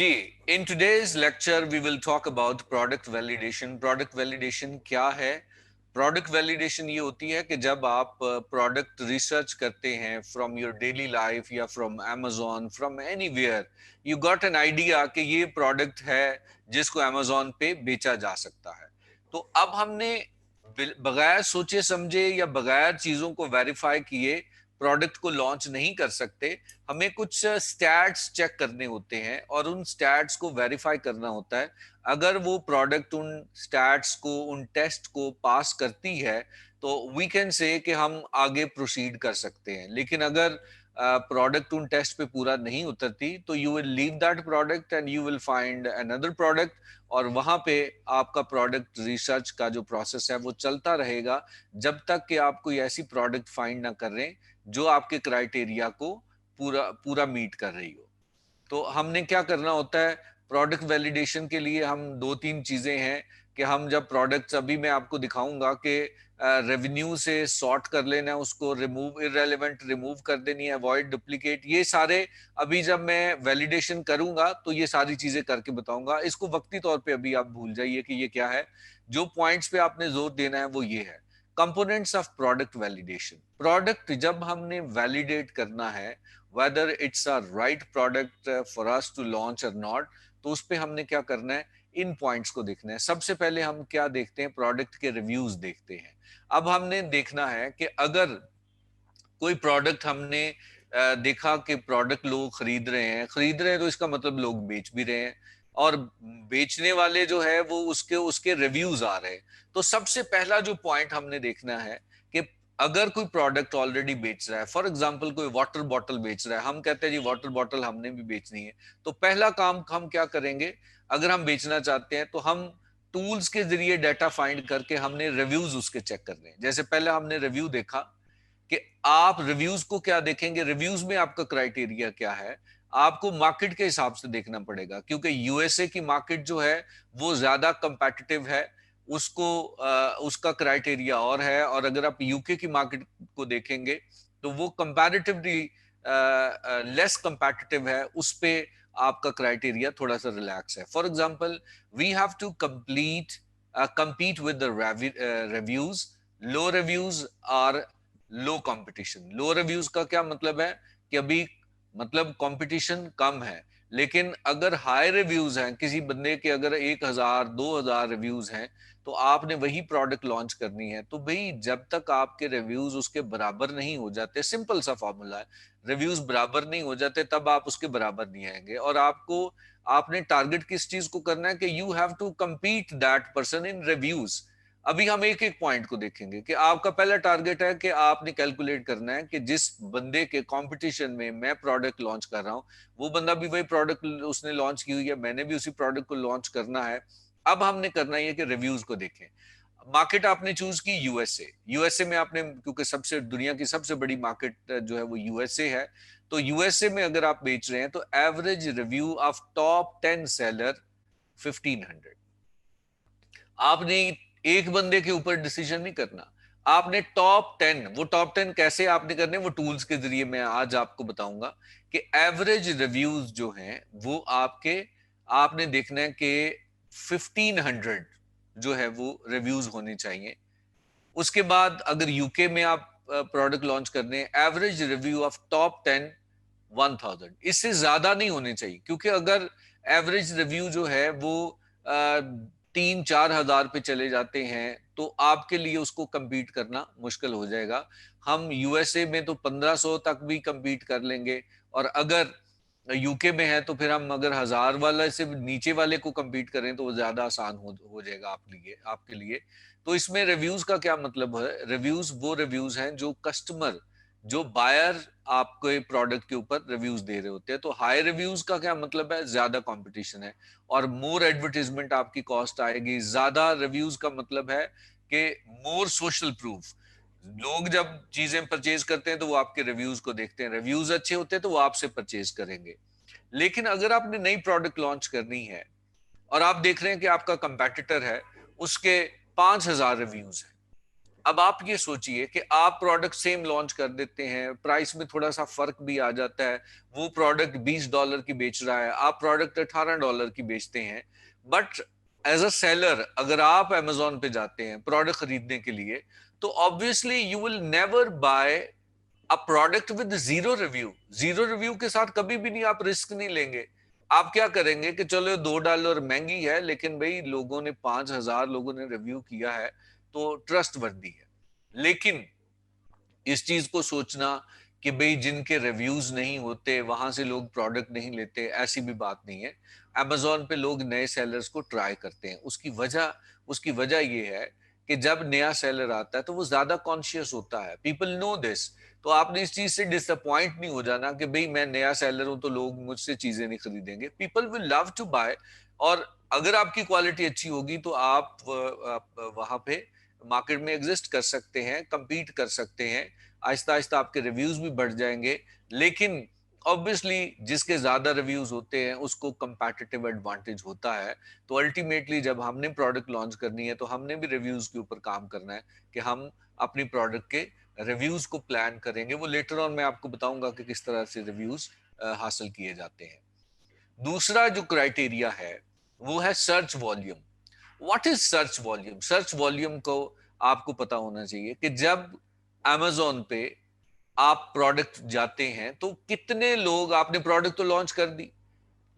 Ji, in today's lecture we will talk about product validation. Product validation क्या है? Product validation ये होती है कि जब आप प्रोडक्ट रिसर्च करते हैं from your daily life या from Amazon, from anywhere, you got an idea कि ये प्रोडक्ट है जिसको Amazon पे बेचा जा सकता है. तो अब हमने बगैर सोचे समझे या बगैर चीजों को वेरीफाई किए प्रोडक्ट को लॉन्च नहीं कर सकते. हमें कुछ स्टैट्स चेक करने होते हैं और उन स्टैट्स को वेरीफाई करना होता है. अगर वो प्रोडक्ट उन स्टैट्स को, उन टेस्ट को पास करती है तो वी कैन से कि हम आगे प्रोसीड कर सकते हैं. लेकिन अगर प्रोडक्ट उन टेस्ट पे पूरा नहीं उतरती तो you will leave that product and you will find another product. और वहां पे आपका प्रोडक्ट रिसर्च का जो प्रोसेस है वो चलता रहेगा जब तक कि आप कोई ऐसी प्रोडक्ट फाइंड ना कर रहे जो आपके क्राइटेरिया को पूरा पूरा मीट कर रही हो. तो हमने क्या करना होता है प्रोडक्ट वैलिडेशन के लिए? हम दो तीन चीजें हैं कि हम जब प्रोडक्ट्स, अभी मैं आपको दिखाऊंगा कि रेवेन्यू से सॉर्ट कर लेना है उसको, रिमूव इररेलेवेंट रिमूव कर देनी है, अवॉइड डुप्लीकेट, ये सारे अभी जब मैं वैलिडेशन करूंगा तो ये सारी चीजें करके बताऊंगा. इसको वक्ती तौर पे अभी आप भूल जाइए कि ये क्या है. जो पॉइंट्स पे आपने जोर देना है वो ये है, components of product validation. Product जब हमने वैलिडेट करना है whether it's a right product for us to launch or not, तो उस पे हमने क्या करना है, इन पॉइंट्स को देखना है. सबसे पहले हम क्या देखते हैं, प्रोडक्ट के रिव्यूज देखते हैं. अब हमने देखना है कि अगर कोई प्रोडक्ट हमने देखा कि प्रोडक्ट लोग खरीद रहे हैं तो इसका मतलब लोग बेच भी रहे हैं और बेचने वाले जो है वो उसके उसके रिव्यूज आ रहे हैं. तो सबसे पहला जो पॉइंट हमने देखना है कि अगर कोई प्रोडक्ट ऑलरेडी बेच रहा है, फॉर एग्जांपल कोई वाटर बॉटल बेच रहा है, हम कहते हैं जी वाटर बॉटल हमने भी बेचनी है, तो पहला काम हम क्या करेंगे, अगर हम बेचना चाहते हैं तो हम टूल्स के जरिए डाटा फाइंड करके हमने रिव्यूज उसके चेक करने हैं. जैसे पहले हमने रिव्यू देखा कि आप रिव्यूज को क्या देखेंगे, रिव्यूज में आपका क्राइटेरिया क्या है, आपको मार्केट के हिसाब से देखना पड़ेगा क्योंकि यूएसए की मार्केट जो है वो ज्यादा कंपेटिटिव है. उसको उसका क्राइटेरिया और है, और अगर आप यूके की मार्केट को देखेंगे तो वो कंपैरेटिवली लेस कंपेटिटिव है, उस पे आपका क्राइटेरिया थोड़ा सा रिलैक्स है. For example we have to compete with the reviews. Low reviews are low competition. Low reviews का क्या मतलब है कि अभी मतलब कंपटीशन कम है, लेकिन अगर हाई रिव्यूज हैं किसी बंदे के, अगर 1000 2000 रिव्यूज हैं तो आपने वही प्रोडक्ट लॉन्च करनी है, तो भाई जब तक आपके रिव्यूज उसके बराबर नहीं हो जाते, सिंपल सा फॉर्मूला है, रिव्यूज बराबर नहीं हो जाते तब आप उसके बराबर नहीं आएंगे. और आपको, आपने टारगेट किस चीज को करना है कि you have to compete that person in reviews. अभी हम एक एक पॉइंट को देखेंगे कि आपका पहला टारगेट है कि आपने कैलकुलेट करना है कि जिस बंदे के कंपटीशन में मैं प्रोडक्ट लॉन्च कर रहा हूं वो बंदा भी वही प्रोडक्ट उसने लॉन्च की हुई है, मैंने भी उसी प्रोडक्ट को लॉन्च करना है. अब हमने करना है कि रिव्यूज को देखें. मार्केट आपने चूज की यूएसए. यूएसए में आपने, क्योंकि सबसे दुनिया की सबसे बड़ी मार्केट जो है वो यूएसए है, तो यूएसए में अगर आप बेच रहे हैं तो average review of top 10 seller 1500. आपने एक बंदे के ऊपर डिसीजन नहीं करना, आपने टॉप 10, वो टॉप 10 कैसे आपने करने, वो टूल्स के जरिए मैं आज आपको बताऊंगा कि एवरेज रिव्यूज जो हैं वो आपके, आपने देखना है कि 1500 जो है वो रिव्यूज होने चाहिए. उसके बाद अगर यूके में आप प्रोडक्ट लॉन्च करने, एवरेज रिव्यू ऑफ टॉप 10 1000. इससे ज्यादा नहीं होने चाहिए, क्योंकि अगर एवरेज रिव्यू जो है वो 3-4 हजार पे चले जाते हैं तो आपके लिए उसको compete करना मुश्किल हो जाएगा. हम यूएसए में तो 1500 तक भी compete कर लेंगे, और अगर यूके में है तो फिर हम अगर 1000 वाले से नीचे वाले को compete करें तो वो ज्यादा आसान हो जाएगा आपके लिए. तो इसमें रिव्यूज का क्या मतलब है, रिव्यूज वो रिव्यूज हैं जो कस्टमर, जो बायर आपके प्रोडक्ट के ऊपर रिव्यूज दे रहे होते हैं. तो हाई रिव्यूज का क्या मतलब है, ज्यादा कंपटीशन है और मोर एडवर्टीजमेंट आपकी कॉस्ट आएगी. ज्यादा रिव्यूज का मतलब है कि मोर सोशल प्रूफ. लोग जब चीजें परचेज करते हैं तो वो आपके रिव्यूज को देखते हैं, रिव्यूज अच्छे होते हैं तो वो आपसे परचेज करेंगे. लेकिन अगर आपने नई प्रोडक्ट लॉन्च करनी है और आप देख रहे हैं कि आपका कंपेटिटर है, उसके 5000 रिव्यूज हैं, अब आप ये सोचिए कि आप प्रोडक्ट सेम लॉन्च कर देते हैं, प्राइस में थोड़ा सा फर्क भी आ जाता है, वो प्रोडक्ट $20 की बेच रहा है, आप प्रोडक्ट $18 की बेचते हैं, बट एज अ सेलर अगर आप अमेजोन पे जाते हैं प्रोडक्ट खरीदने के लिए, तो obviously you will never buy a product with zero review. Zero review के साथ कभी भी नहीं, आप रिस्क नहीं लेंगे। आप क्या करेंगे कि चलो $2 महंगी है, लेकिन भाई लोगों ने 5,000 लोगों ने रिव्यू किया है, तो ट्रस्ट वर्दी है। लेकिन इस चीज को सोचना कि भाई जिनके रिव्यूज नहीं होते वहां से लोग प्रोडक्ट नहीं लेते, ऐसी भी बात नहीं है। अमेजोन पे लोग नए सेलर्स को ट्राई करते हैं। उसकी वजह ये है कि जब नया सेलर आता है तो वो ज्यादा कॉन्शियस होता है, पीपल नो दिस। तो आपने इस चीज से डिसअपॉइंट नहीं हो जाना कि भाई मैं नया सेलर हूं तो लोग मुझसे चीजें नहीं खरीदेंगे। People will love to buy. और अगर आपकी क्वालिटी अच्छी होगी तो आप वहां पे मार्केट में एग्जिस्ट कर सकते हैं, compete कर सकते हैं, आहिस्ता आहिस्ता आपके रिव्यूज भी बढ़ जाएंगे। लेकिन ऑब्वियसली जिसके ज्यादा रिव्यूज होते हैं उसको कंपैटिटिव एडवांटेज होता है। तो अल्टीमेटली जब हमने प्रोडक्ट लॉन्च करनी है तो हमने भी रिव्यूज के ऊपर काम करना है कि हम अपनी प्रोडक्ट के रिव्यूज को प्लान करेंगे। वो लेटर ऑन मैं आपको बताऊंगा कि किस तरह से रिव्यूज हासिल किए जाते हैं। दूसरा जो क्राइटेरिया है वो है search volume. What is search volume? Search volume को आपको पता होना चाहिए कि जब amazon पे आप प्रोडक्ट जाते हैं तो कितने लोग, आपने प्रोडक्ट तो लॉन्च कर दी,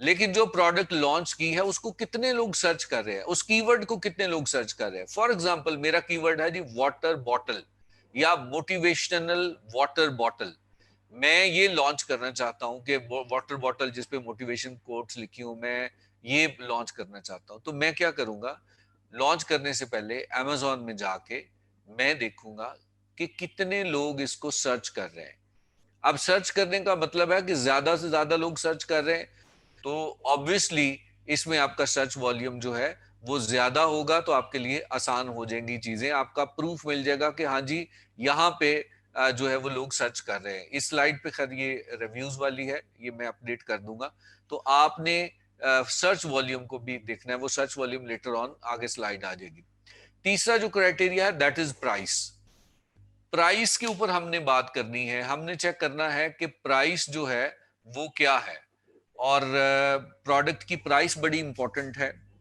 लेकिन जो प्रोडक्ट लॉन्च की है उसको कितने लोग सर्च कर रहे हैं, उस कीवर्ड को कितने लोग सर्च कर रहे हैं। फॉर एग्जांपल मेरा कीवर्ड है जी वाटर बॉटल या मोटिवेशनल वाटर बॉटल। मैं ये लॉन्च करना चाहता हूं कि वाटर बॉटल जिसपे मोटिवेशन कोट्स लिखी हूं, मैं ये लॉन्च करना चाहता हूं। तो मैं क्या करूंगा, लॉन्च करने से पहले अमेजोन में जाके मैं देखूंगा कि कितने लोग इसको सर्च कर रहे हैं। अब सर्च करने का मतलब है कि ज्यादा से ज्यादा लोग सर्च कर रहे हैं, तो ऑब्वियसली इसमें आपका सर्च वॉल्यूम जो है वो ज्यादा होगा, तो आपके लिए आसान हो जाएंगी चीजें। आपका प्रूफ मिल जाएगा कि हाँ जी यहाँ पे जो है वो लोग सर्च कर रहे हैं। इस स्लाइड पे खैर ये रिव्यूज वाली है, ये मैं अपडेट कर दूंगा। तो आपने सर्च वॉल्यूम को भी देखना है, वो सर्च वॉल्यूम लेटर ऑन आगे स्लाइड आ जाएगी। तीसरा जो क्राइटेरिया है दैट इज प्राइस। प्राइस के ऊपर हमने बात करनी है, हमने चेक करना है कि प्राइस जो है वो क्या है। और प्रोडक्ट की प्राइस बड़ी इंपॉर्टेंट है।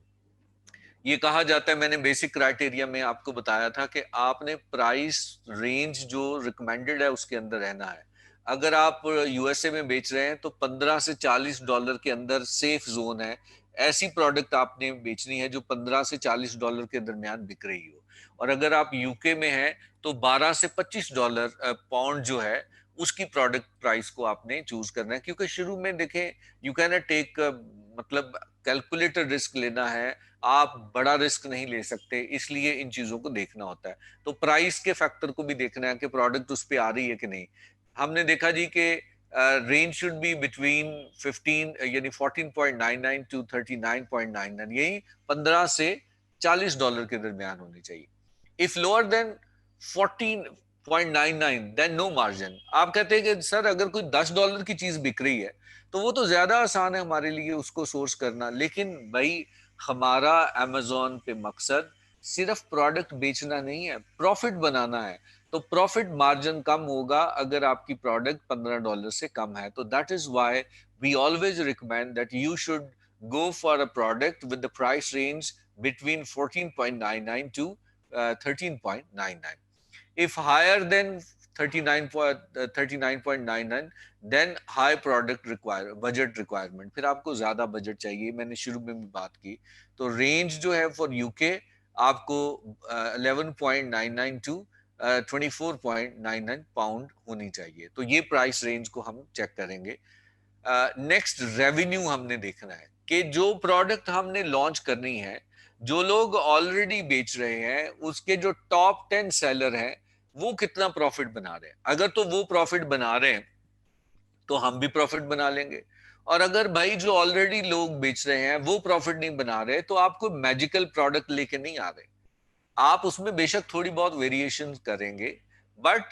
ये कहा जाता है, मैंने बेसिक क्राइटेरिया में आपको बताया था कि आपने प्राइस रेंज जो रिकमेंडेड है उसके अंदर रहना है। अगर आप यूएसए में बेच रहे हैं तो $15 से $40 के अंदर सेफ जोन है। ऐसी प्रोडक्ट आपने बेचनी है जो $15 से $40 के दरमियान बिक रही हो। और अगर आप यूके में हैं तो $12 से $25 पाउंड जो है उसकी प्रोडक्ट प्राइस को आपने चूज करना है। क्योंकि शुरू में देखें, यू कैन टेक मतलब कैलकुलेटेड रिस्क लेना है, आप बड़ा रिस्क नहीं ले सकते, इसलिए इन चीजों को देखना होता है। तो प्राइस के फैक्टर को भी देखना है कि प्रोडक्ट उस पर आ रही है कि नहीं। हमने देखा जी कि रेंज शुड बी बिटवीन 15 यानी 14.99 टू 39.99, यही $15 से $40 के दरमियान होनी चाहिए। If lower then 14.99 then no margin. आप कहते हैं कि सर अगर कोई $10 की चीज बिक रही है तो वो तो ज्यादा आसान है हमारे लिए उसको सोर्स करना। लेकिन भाई हमारा अमेजोन पे मकसद सिर्फ प्रोडक्ट बेचना नहीं है, प्रॉफिट बनाना है। तो प्रॉफिट मार्जिन कम होगा अगर आपकी प्रोडक्ट $15 से कम है। तो that is why we always recommend that you should go for a product with the price range between 14.99 to 13.99. If higher than 39.99 then high product require budget requirement, फिर आपको ज्यादा बजट चाहिए। मैंने शुरू में भी बात की, तो रेंज जो है फॉर यूके आपको 11.99 टू 24.99 पाउंड होनी चाहिए। तो ये प्राइस रेंज को हम चेक करेंगे। नेक्स्ट रेवेन्यू हमने देखना है कि जो प्रोडक्ट हमने लॉन्च करनी है, जो लोग ऑलरेडी बेच रहे हैं उसके जो टॉप 10 सेलर हैं वो कितना प्रॉफिट बना रहे हैं। अगर तो वो प्रॉफिट बना रहे हैं तो हम भी प्रॉफिट बना लेंगे। और अगर भाई जो ऑलरेडी लोग बेच रहे हैं वो प्रॉफिट नहीं बना रहे तो आप कोई मैजिकल प्रोडक्ट लेके नहीं आ रहे। आप उसमें बेशक थोड़ी बहुत वेरिएशन करेंगे, बट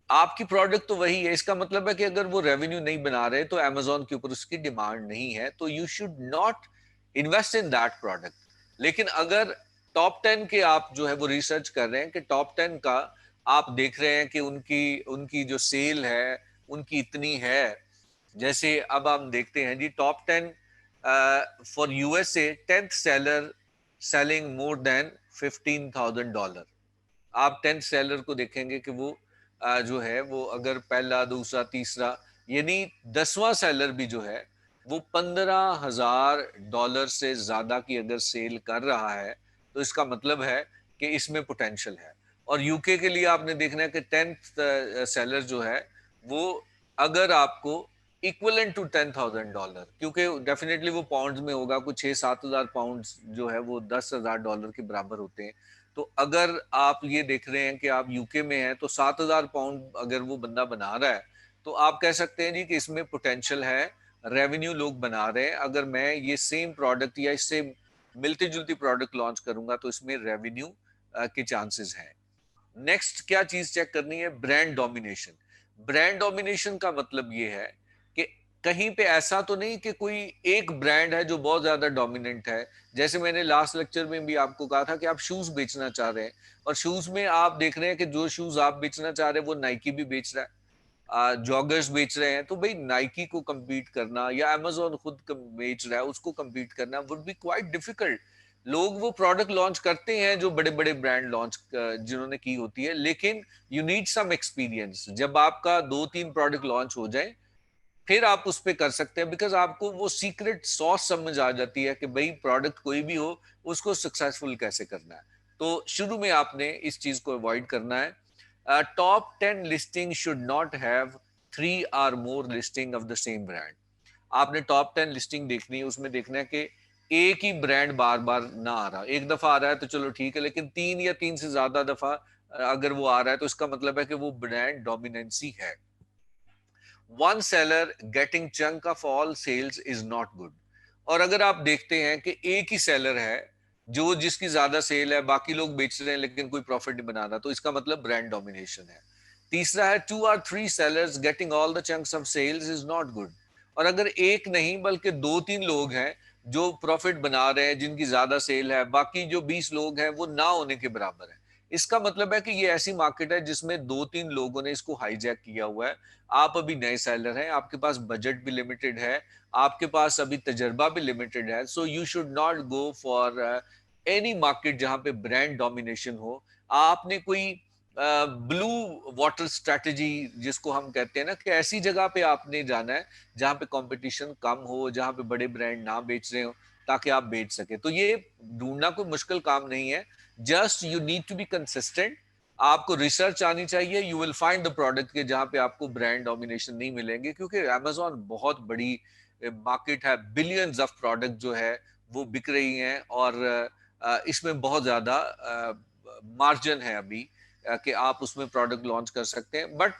आपकी प्रोडक्ट तो वही है। इसका मतलब है कि अगर वो रेवेन्यू नहीं बना रहे तो अमेजोन के ऊपर उसकी डिमांड नहीं है, तो you should not invest in that product. लेकिन अगर टॉप 10 के आप जो है वो रिसर्च कर रहे हैं कि टॉप 10 का आप देख रहे हैं कि उनकी उनकी जो सेल है उनकी इतनी है। जैसे अब हम देखते हैं जी, top 10 for USA 10th seller selling more than $15,000। आप 10th सेलर को देखेंगे कि वो जो है वो अगर पहला दूसरा तीसरा यानी 10वां सेलर भी जो है वो $15,000 से ज्यादा की अगर सेल कर रहा है तो इसका मतलब है कि इसमें पोटेंशियल है। और यूके के लिए आपने देखना है कि 10th सेलर जो है वो अगर आपको इक्वलेंट टू $10,000, क्योंकि डेफिनेटली वो पाउंड्स में होगा, कुछ 6-7 हजार पाउंड जो है वो $10,000 के बराबर होते हैं। तो अगर आप ये देख रहे हैं कि आप यूके में हैं तो 7,000 पाउंड अगर वो बंदा बना रहा है तो आप कह सकते हैं जी कि इसमें पोटेंशियल है, रेवेन्यू लोग बना रहे हैं। अगर मैं ये सेम प्रोडक्ट या इससे मिलती जुलती प्रोडक्ट लॉन्च करूंगा तो इसमें रेवेन्यू के चांसेस हैं। नेक्स्ट क्या चीज चेक करनी है? Brand domination. ब्रांड डोमिनेशन का मतलब ये है कि कहीं पे ऐसा तो नहीं कि कोई एक ब्रांड है जो बहुत ज्यादा डोमिनेंट है। जैसे मैंने लास्ट लेक्चर में भी आपको कहा था कि आप शूज बेचना चाह रहे हैं और शूज में आप देख रहे हैं कि जो शूज आप बेचना चाह रहे हैं वो नाइकी भी बेच रहा है, जॉगर्स बेच रहे हैं। तो भाई नाइकी को compete करना या अमेजोन खुद बेच रहा है उसको compete करना वुड बी क्वाइट डिफिकल्ट। लोग वो प्रोडक्ट लॉन्च करते हैं जो बड़े बड़े ब्रांड लॉन्च जिन्होंने की होती है, लेकिन यू नीड सम एक्सपीरियंस। जब आपका 2-3 प्रोडक्ट लॉन्च हो जाए फिर आप उस पर कर सकते हैं, बिकॉज आपको वो सीक्रेट सॉस समझ आ जाती है कि भाई प्रोडक्ट कोई भी हो उसको सक्सेसफुल कैसे करना है। तो शुरू में आपने इस चीज को अवॉइड करना है। Top 10 listing should not have 3 or more listing of the same brand. आपने टॉप 10 लिस्टिंग देखनी है, उसमें देखना है कि एक ही ब्रांड बार बार ना आ रहा। एक दफा आ रहा है तो चलो ठीक है, लेकिन 3 या 3 से ज्यादा दफा अगर वो आ रहा है तो इसका मतलब है कि वो ब्रांड डोमिनेंसी है। One seller getting chunk of all sales is not good. और अगर आप देखते हैं कि एक ही सेलर है जो जिसकी ज्यादा सेल है, बाकी लोग बेच रहे हैं लेकिन कोई प्रॉफिट नहीं बना रहा, तो इसका मतलब ब्रांड डोमिनेशन है। तीसरा है 2 or 3 sellers getting all the chunks of sales is not good. और अगर एक नहीं बल्कि 2-3 लोग हैं जो प्रॉफिट बना रहे हैं, जिनकी ज्यादा सेल है, बाकी जो 20 लोग हैं वो ना होने के बराबर है, इसका मतलब है कि ये ऐसी मार्केट है जिसमें 2-3 लोगों ने इसको हाईजैक किया हुआ है। आप अभी नए सेलर हैं, आपके पास बजट भी लिमिटेड है, आपके पास अभी तजर्बा भी लिमिटेड है, so you should not go for any market जहां पे ब्रांड डोमिनेशन हो। आपने कोई ब्लू वाटर स्ट्रेटेजी जिसको हम कहते हैं ना, कि ऐसी जगह पे आपने जाना है जहां पे कंपटीशन कम हो, जहां पे बड़े ब्रांड ना बेच रहे हो, ताकि आप बेच सके। तो ये ढूंढना कोई मुश्किल काम नहीं है, just you need to be consistent. आपको रिसर्च आनी चाहिए, you will find the product के जहां पे आपको ब्रांड डोमिनेशन नहीं मिलेंगे, क्योंकि अमेजोन बहुत बड़ी मार्केट है, बिलियंस ऑफ प्रोडक्ट जो है वो बिक रही हैं और इसमें बहुत ज्यादा मार्जिन है अभी कि आप उसमें प्रोडक्ट लॉन्च कर सकते हैं। बट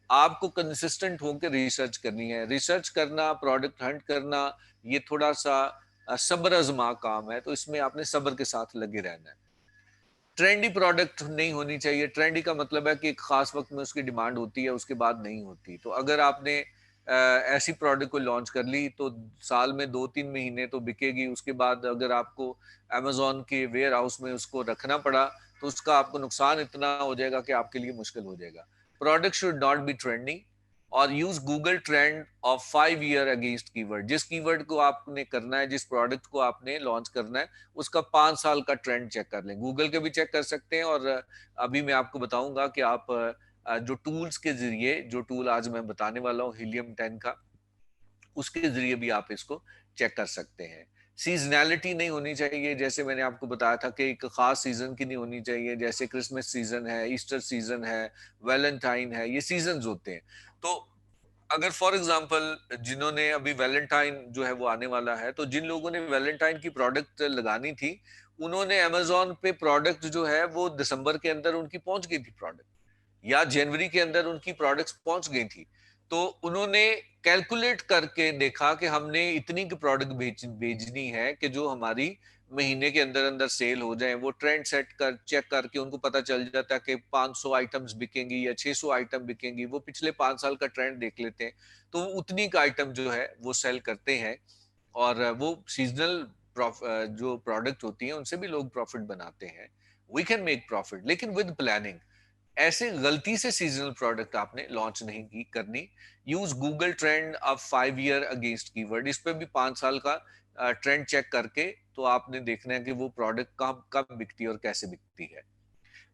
आपको कंसिस्टेंट होकर रिसर्च करनी है। रिसर्च करना, प्रोडक्ट हंट करना, ये थोड़ा सा सब्र आजमा काम है, तो इसमें आपने सब्र के साथ लगे रहना है। ट्रेंडी प्रोडक्ट नहीं होनी चाहिए। ट्रेंडी का मतलब है कि एक खास वक्त में उसकी डिमांड होती है, उसके बाद नहीं होती। तो अगर आपने ऐसी प्रोडक्ट को लॉन्च कर ली तो साल में 2-3 महीने तो बिकेगी, उसके बाद अगर आपको अमेजोन के वेयर हाउस में उसको रखना पड़ा तो उसका आपको नुकसान इतना हो जाएगा कि आपके लिए मुश्किल हो जाएगा। Product should not be trending और use Google trend of 5 year against keyword. जिस कीवर्ड को आपने करना है, जिस प्रोडक्ट को आपने लॉन्च करना है, उसका 5 साल का ट्रेंड चेक कर लें। गूगल के भी चेक कर सकते हैं और अभी मैं आपको बताऊंगा कि आप जो टूल्स के जरिए, जो टूल आज मैं बताने वाला हूँ हीलियम 10 का, उसके जरिए भी आप इसको चेक कर सकते हैं। सीजनैलिटी नहीं होनी चाहिए, जैसे मैंने आपको बताया था कि एक खास सीजन की नहीं होनी चाहिए, जैसे क्रिसमस सीजन है, ईस्टर सीजन है, वैलेंटाइन है, ये सीजन होते हैं। तो अगर फॉर एग्जांपल जिन्होंने अभी वैलेंटाइन जो है वो आने वाला है, तो जिन लोगों ने वैलेंटाइन की प्रोडक्ट लगानी थी उन्होंने अमेजोन पे प्रोडक्ट जो है वो दिसंबर के अंदर उनकी पहुंच गई थी प्रोडक्ट, या जनवरी के अंदर उनकी प्रोडक्ट्स पहुंच गई थी। तो उन्होंने कैलकुलेट करके देखा कि हमने इतनी की प्रोडक्ट भेजनी है कि जो हमारी महीने के अंदर अंदर सेल हो जाए। वो ट्रेंड सेट कर चेक करके उनको पता चल जाता है कि 500 आइटम्स बिकेंगी या 600 आइटम बिकेंगी। वो पिछले 5 साल का ट्रेंड देख लेते हैं, तो उतनी का आइटम जो है वो सेल करते हैं। और वो सीजनल जो प्रोडक्ट होती हैं उनसे भी लोग प्रॉफिट बनाते हैं, वी कैन मेक प्रॉफिट, लेकिन विद प्लानिंग। ऐसे गलती से सीजनल प्रोडक्ट आपने लॉन्च नहीं की करनी। यूज गूगल ट्रेंड अब 5 ईयर अगेंस्ट कीवर्ड, इस पे भी 5 साल का ट्रेंड चेक करके तो आपने देखना है कि वो प्रोडक्ट कब कब बिकती है और कैसे बिकती है।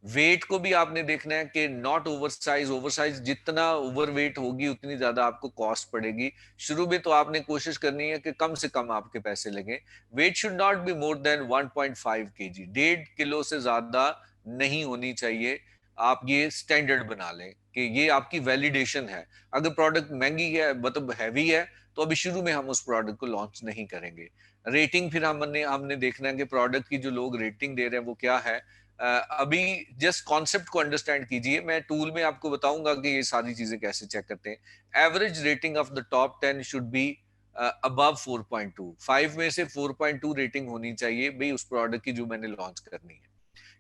वेट को भी आपने देखना है कि नॉट ओवरसाइज, ओवरसाइज जितना ओवरवेट होगी उतनी ज्यादा आपको कॉस्ट पड़ेगी। शुरू में तो आपने कोशिश करनी है कि कम से कम आपके पैसे लगे। Weight should not be more than 1.5 kg, 1.5 kilo से ज्यादा नहीं होनी चाहिए। आप ये स्टैंडर्ड बना लें कि ये आपकी वैलिडेशन है। अगर प्रोडक्ट महंगी है, मतलब हैवी है, तो अभी शुरू में हम उस प्रोडक्ट को लॉन्च नहीं करेंगे। रेटिंग फिर हमने हमने देखना है कि प्रोडक्ट की जो लोग रेटिंग दे रहे हैं वो क्या है। अभी जस्ट कॉन्सेप्ट को अंडरस्टैंड कीजिए, मैं टूल में आपको बताऊंगा कि ये सारी चीजें कैसे चेक करते हैं। Average rating of the top 10 should be above 4.2, 5 में से 4.2 रेटिंग होनी चाहिए भाई उस प्रोडक्ट की जो मैंने लॉन्च करनी है।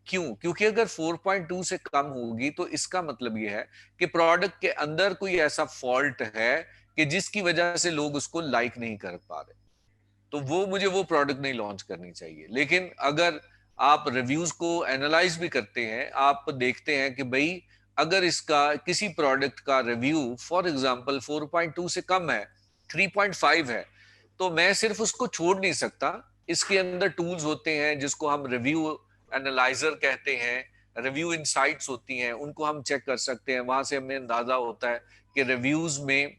क्यों? क्योंकि अगर 4.2 से कम होगी तो इसका मतलब ये है कि प्रोडक्ट के अंदर कोई ऐसा फॉल्ट है कि जिसकी वजह से लोग उसको लाइक नहीं कर पा रहे, तो वो प्रोडक्ट नहीं लॉन्च करनी चाहिए। लेकिन अगर आप रिव्यूज को एनालाइज भी करते हैं, आप देखते हैं कि भाई अगर इसका किसी प्रोडक्ट का रिव्यू फॉर एग्जांपल 4.2 से कम है, 3.5 है, तो मैं सिर्फ उसको छोड़ नहीं सकता। इसके अंदर टूल्स होते हैं जिसको हम रिव्यू एनालाइजर कहते हैं, रिव्यू इनसाइट्स होती हैं, उनको हम चेक कर सकते हैं। वहां से हमें अंदाजा होता है कि रिव्यूज में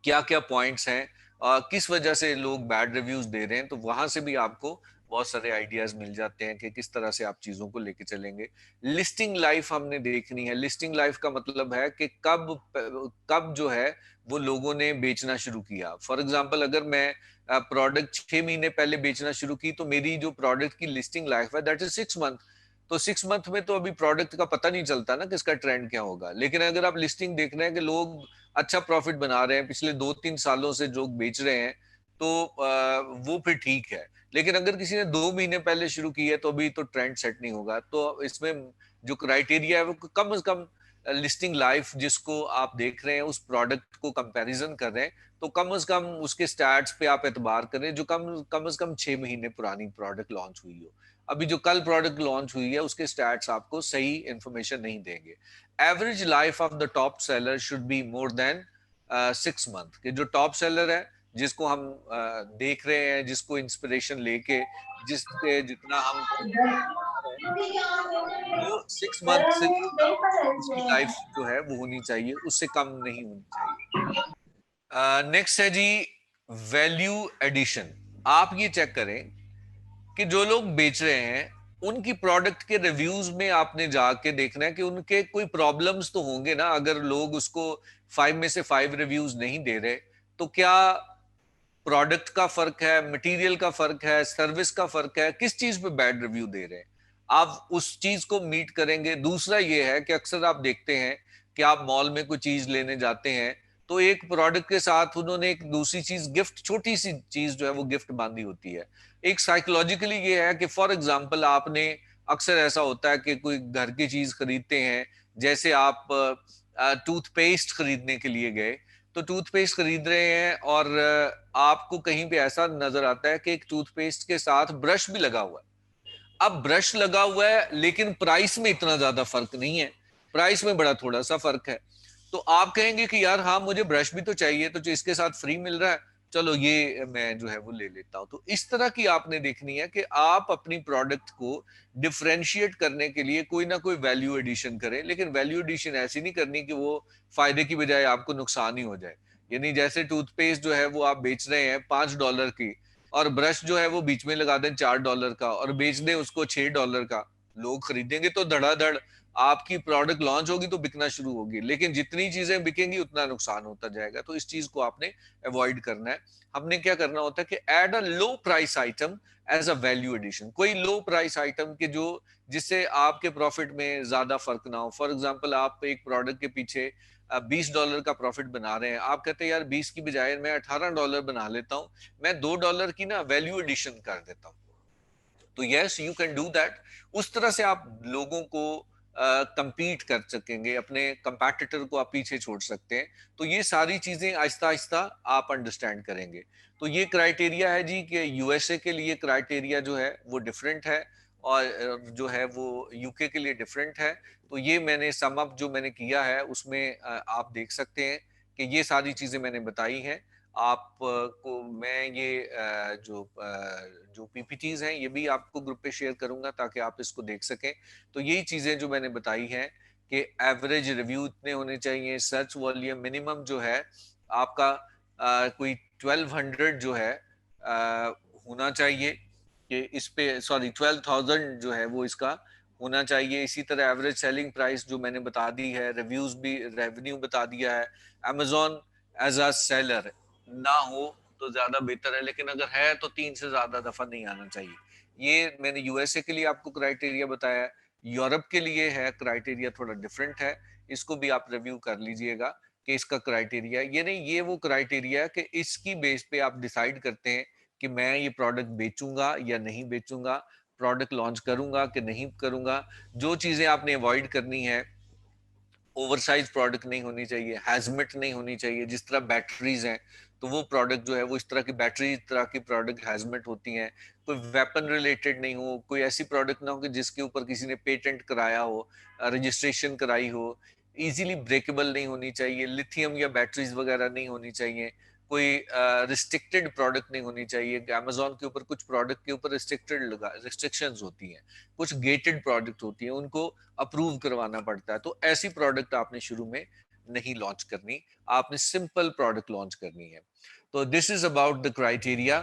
क्या क्या पॉइंट्स हैं, किस वजह से लोग बैड रिव्यूज दे रहे हैं, तो वहां से भी आपको बहुत सारे आइडियाज मिल जाते हैं कि किस तरह से आप चीजों को लेके चलेंगे। लिस्टिंग लाइफ हमने देखनी है। लिस्टिंग लाइफ का मतलब है कि कब कब जो है वो लोगों ने बेचना शुरू किया। फॉर एग्जाम्पल, अगर मैं प्रोडक्ट 6 महीने पहले बेचना शुरू की तो मेरी जो प्रोडक्ट की लिस्टिंग लाइफ है दैट इज 6 मंथ। तो 6 मंथ में तो अभी प्रोडक्ट का पता नहीं चलता ना कि इसका ट्रेंड क्या होगा। लेकिन अगर आप लिस्टिंग देख रहे हैं कि लोग अच्छा प्रॉफिट बना रहे हैं, पिछले 2-3 सालों से जो बेच रहे हैं, तो वो फिर ठीक है। लेकिन अगर किसी ने 2 महीने पहले शुरू की है तो अभी तो ट्रेंड सेट नहीं होगा। तो इसमें जो क्राइटेरिया है वो कम से कम लिस्टिंग लाइफ जिसको आप देख रहे हैं उस प्रोडक्ट को कंपैरिजन कर रहे हैं, तो कम से कम उसके स्टैट्स पे आप एतबार करें जो कम कम से कम 6 महीने पुरानी प्रोडक्ट लॉन्च हुई हो। अभी जो कल प्रोडक्ट लॉन्च हुई है उसके स्टैट्स आपको सही इंफॉर्मेशन नहीं देंगे। Average life of the top seller should be more then 6 month. कि जो टॉप सेलर है जिसको हम देख रहे हैं, जिसको इंस्पिरेशन लेके जिसके जितना हम वो 6 मंथ से ज्यादा उसकी लाइफ जो है वो होनी चाहिए, उससे कम नहीं होनी चाहिए। नेक्स्ट है जी वैल्यू एडिशन। आप ये चेक करें कि जो लोग बेच रहे हैं उनकी प्रोडक्ट के रिव्यूज में आपने जाके देखना है कि उनके कोई प्रॉब्लम्स तो होंगे ना। अगर लोग उसको 5 में से 5 रिव्यूज नहीं दे रहे, तो क्या प्रोडक्ट का फर्क है, मटेरियल का फर्क है, सर्विस का फर्क है, किस चीज पे बैड रिव्यू दे रहे हैं? आप उस चीज को मीट करेंगे। दूसरा ये है कि अक्सर आप देखते हैं कि आप मॉल में कोई चीज लेने जाते हैं तो एक प्रोडक्ट के साथ उन्होंने एक दूसरी चीज गिफ्ट, छोटी सी चीज जो है वो गिफ्ट बांधी होती है। एक साइकोलॉजिकली ये है कि फॉर एग्जाम्पल आपने, अक्सर ऐसा होता है कि कोई घर की चीज खरीदते हैं, जैसे आप टूथपेस्ट खरीदने के लिए गए, तो टूथपेस्ट खरीद रहे हैं और आपको कहीं पे ऐसा नजर आता है कि एक टूथपेस्ट के साथ ब्रश भी लगा हुआ है। अब ब्रश लगा हुआ है लेकिन प्राइस में इतना ज्यादा फर्क नहीं है, प्राइस में बड़ा थोड़ा सा फर्क है। तो आप कहेंगे कि यार हाँ मुझे ब्रश भी तो चाहिए, तो जो इसके साथ फ्री मिल रहा है चलो ये मैं जो है वो ले लेता हूं। तो इस तरह की आपने देखनी है कि आप अपनी प्रोडक्ट को डिफरेंशिएट करने के लिए कोई ना कोई वैल्यू एडिशन करें। लेकिन वैल्यू एडिशन ऐसी नहीं करनी कि वो फायदे की बजाय आपको नुकसान ही हो जाए। यानी जैसे टूथपेस्ट जो है वो आप बेच रहे हैं $5 की, और ब्रश जो है वो बीच में लगा दें $4 का और बेच दें उसको $6 का, लोग खरीदेंगे तो धड़ाधड़। आपकी प्रोडक्ट लॉन्च होगी तो बिकना शुरू होगी, लेकिन जितनी चीजें बिकेंगी उतना नुकसान होता जाएगा। तो इस चीज को आपने अवॉइड करना है। हमने क्या करना होता है कि add a low price item as a value addition. कोई लो प्राइस आइटम के जो जिससे आपके प्रॉफिट में ज्यादा फर्क ना हो। फॉर एग्जाम्पल, आप एक प्रोडक्ट के पीछे $20 का प्रॉफिट बना रहे हैं, आप कहते हैं यार 20 की बजाय मैं $18 बना लेता हूँ, मैं $2 की ना वैल्यू एडिशन कर देता हूँ। तो yes, you can do that. उस तरह से आप लोगों को compete कर सकेंगे, अपने competitor को आप पीछे छोड़ सकते हैं। तो ये सारी चीज़ें आहिस्ता-आहिस्ता आप अंडरस्टैंड करेंगे। तो ये क्राइटेरिया है जी कि यूएसए के लिए क्राइटेरिया जो है वो डिफरेंट है और जो है वो यूके के लिए डिफरेंट है। तो ये मैंने सम अप जो मैंने किया है उसमें आप देख सकते हैं कि ये सारी चीज़ें मैंने बताई हैं। आप को मैं ये जो पीपीटीज़ हैं ये भी आपको ग्रुप पे शेयर करूँगा ताकि आप इसको देख सकें। तो यही चीज़ें जो मैंने बताई हैं कि एवरेज रिव्यू इतने होने चाहिए, सर्च वॉल्यूम मिनिमम जो है आपका कोई 1200 जो है होना चाहिए कि इस पे सॉरी 12,000 जो है वो इसका होना चाहिए। इसी तरह एवरेज सेलिंग प्राइस जो मैंने बता दी है, रिव्यूज भी रेवेन्यू बता दिया है। अमेज़न एज़ अ सेलर ना हो तो ज़्यादा बेहतर है, लेकिन अगर है तो 3 से ज़्यादा दफ़ा नहीं आना चाहिए। ये मैंने यूएसए के लिए आपको क्राइटेरिया बताया है। यूरोप के लिए है क्राइटेरिया थोड़ा डिफरेंट है। इसको भी आप रिव्यू कर लीजिएगा कि इसका क्राइटेरिया ये नहीं, ये वो क्राइटेरिया है कि इसकी बेस पे आप डिसाइड करते हैं कि मैं ये प्रोडक्ट बेचूंगा या नहीं बेचूंगा, प्रोडक्ट लॉन्च करूंगा कि नहीं करूंगा। जो चीजें आपने अवॉइड करनी है, ओवरसाइज प्रोडक्ट नहीं होनी चाहिए, हैजमेट नहीं होनी चाहिए। जिस तरह बैटरीज हैं तो वो प्रोडक्ट जो है वो इस तरह की बैटरी, इस तरह की प्रोडक्ट हैजमेट होती हैं। कोई वेपन रिलेटेड नहीं हो, कोई ऐसी प्रोडक्ट ना हो कि जिसके ऊपर किसी ने पेटेंट कराया हो, रजिस्ट्रेशन कराई हो। इजीली ब्रेकेबल नहीं होनी चाहिए, लिथियम या बैटरीज वगैरह नहीं होनी चाहिए। कोई रिस्ट्रिक्टेड प्रोडक्ट नहीं होनी चाहिए। अमेजोन के ऊपर कुछ प्रोडक्ट के ऊपर रिस्ट्रिक्शंस होती हैं, कुछ गेटेड प्रोडक्ट होती हैं, उनको अप्रूव करवाना पड़ता है। तो ऐसी प्रोडक्ट आपने शुरू में नहीं लॉन्च करनी, आपने सिंपल प्रोडक्ट लॉन्च करनी है। तो this is about the criteria